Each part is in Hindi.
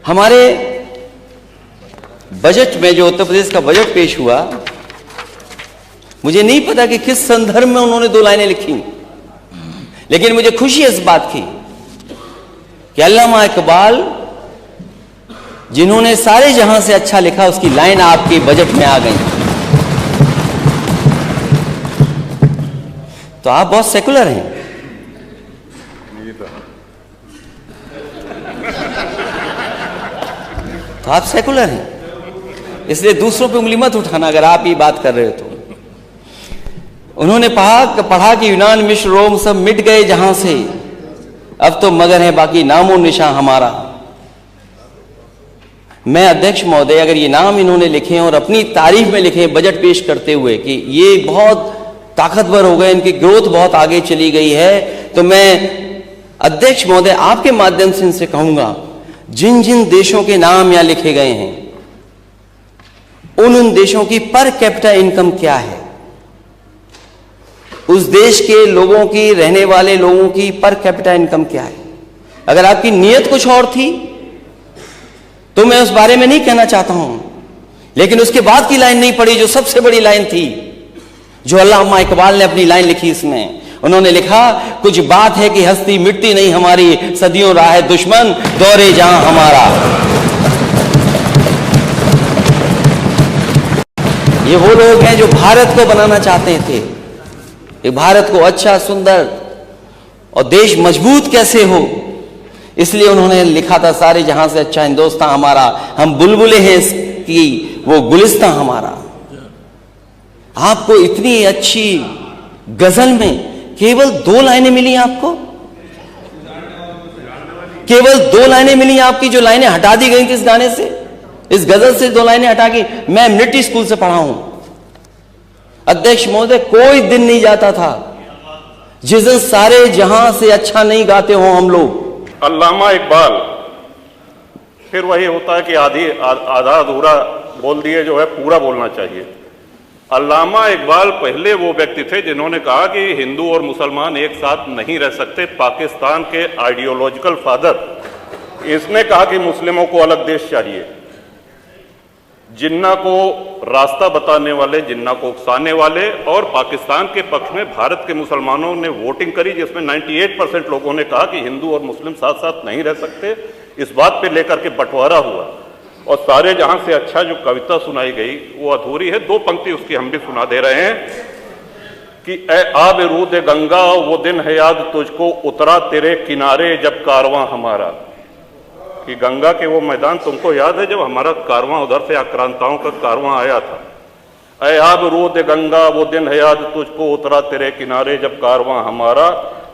हमारे बजट में जो उत्तर प्रदेश का बजट पेश हुआ, मुझे नहीं पता कि किस संदर्भ में उन्होंने 2 लाइनें लिखी, लेकिन मुझे खुशी इस बात की कि अल्लामा इकबाल जिन्होंने सारे जहां से अच्छा लिखा, उसकी लाइन आपके बजट में आ गई। तो आप बहुत सेकुलर हैं। तो आप सेकुलर हैं, इसलिए दूसरों पे उंगली मत उठाना अगर आप ये बात कर रहे हो तो। उन्होंने पढ़ा कि यूनान, मिस्र, रोम सब मिट गए जहां से, अब तो मगर है बाकी नामो निशान हमारा। मैं अध्यक्ष महोदय, अगर ये नाम इन्होंने लिखे हैं और अपनी तारीफ में लिखे हैं बजट पेश करते हुए कि ये बहुत ताकतवर हो गए, इनकी ग्रोथ बहुत आगे चली गई है, तो मैं अध्यक्ष महोदय आपके माध्यम से इनसे कहूंगा, जिन जिन देशों के नाम यहां लिखे गए हैं उन देशों की पर कैपिटा इनकम क्या है, उस देश के लोगों की, रहने वाले लोगों की पर कैपिटा इनकम क्या है। अगर आपकी नीयत कुछ और थी तो मैं उस बारे में नहीं कहना चाहता हूं, लेकिन उसके बाद की लाइन नहीं पढ़ी जो सबसे बड़ी लाइन थी, जो अल्लामा इकबाल ने अपनी लाइन लिखी। इसमें उन्होंने लिखा, कुछ बात है कि हस्ती मिटती नहीं हमारी, सदियों रहा है दुश्मन दौरे जहां हमारा। ये वो लोग हैं जो भारत को बनाना चाहते थे, ये भारत को अच्छा, सुंदर और देश मजबूत कैसे हो, इसलिए उन्होंने लिखा था, सारे जहां से अच्छा हिंदुस्तान हमारा, हम बुलबुले हैं इसकी, वो गुलिस्तान हमारा। आपको इतनी अच्छी गजल में केवल 2 लाइनें मिली आपको, केवल 2 लाइनें मिली आपकी, जो लाइनें हटा दी गई थी इस गाने से, इस गजल से 2 लाइनें हटा के। मैं मिलिट्री स्कूल से पढ़ा हूं अध्यक्ष महोदय, कोई दिन नहीं जाता था जिस दिन सारे जहां से अच्छा नहीं गाते हो हम लोग। अल्लामा इकबाल, फिर वही होता है कि आधा अधूरा बोल दिए जो है पूरा बोलना चाहिए। अल्लामा इकबाल पहले वो व्यक्ति थे जिन्होंने कहा कि हिंदू और मुसलमान एक साथ नहीं रह सकते। पाकिस्तान के आइडियोलॉजिकल फादर, इसने कहा कि मुस्लिमों को अलग देश चाहिए। जिन्ना को रास्ता बताने वाले, जिन्ना को उकसाने वाले, और पाकिस्तान के पक्ष में भारत के मुसलमानों ने वोटिंग करी, जिसमें 98% लोगों ने कहा कि हिंदू और मुस्लिम साथ साथ नहीं रह सकते। इस बात पे लेकर के बंटवारा हुआ, और सारे जहां से अच्छा जो कविता सुनाई गई वो अधूरी है। 2 पंक्ति उसकी हम भी सुना दे रहे हैं कि ए आब रूद गंगा, वो दिन है याद तुझको, उतरा तेरे किनारे जब कारवां हमारा। कि गंगा के वो मैदान तुमको याद है जब हमारा कारवां उधर से आक्रांताओं का कारवां आया था। ए आब रूद गंगा, वो दिन है याद तुझको, उतरा तेरे किनारे जब कारवां हमारा।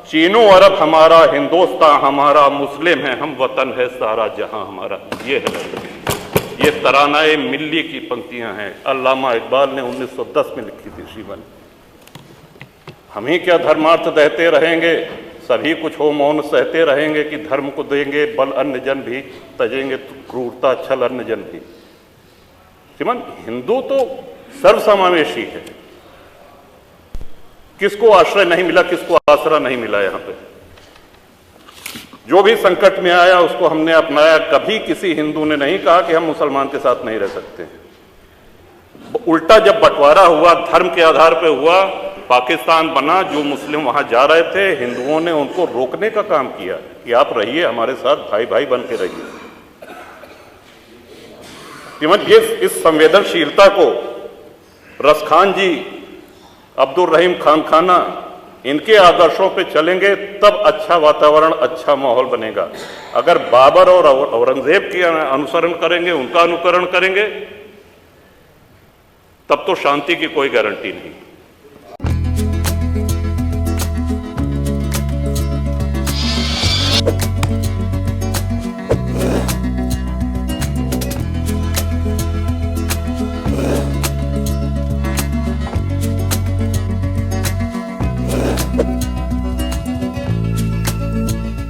चीनो अरब हमारा, हिंदुस्तान हमारा, मुस्लिम है हम, वतन है सारा जहां हमारा। ये है, ये तरानाए मिल्ली की पंक्तियां हैं, अल्लामा इकबाल ने 1910 में लिखी थी शिवन। हम ही क्या धर्मार्थ देते रहेंगे, सभी कुछ हो मौन सहते रहेंगे, कि धर्म को देंगे बल अन्य जन भी, तजेंगे क्रूरता छल अन्य जन भी। श्रीमान, हिंदू तो सर्वसमावेशी है, किसको आश्रय नहीं मिला, किसको आसरा नहीं मिला। यहां पे जो भी संकट में आया उसको हमने अपनाया। कभी किसी हिंदू ने नहीं कहा कि हम मुसलमान के साथ नहीं रह सकते। उल्टा जब बंटवारा हुआ, धर्म के आधार पर हुआ, पाकिस्तान बना, जो मुस्लिम वहां जा रहे थे, हिंदुओं ने उनको रोकने का काम किया कि आप रहिए हमारे साथ, भाई भाई बन के रहिए। ये इस संवेदनशीलता को रसखान जी, अब्दुल रहीम खान खाना, इनके आदर्शों पे चलेंगे तब अच्छा वातावरण, अच्छा माहौल बनेगा। अगर बाबर और औरंगजेब के अनुसरण करेंगे, उनका अनुकरण करेंगे, तब तो शांति की कोई गारंटी नहीं।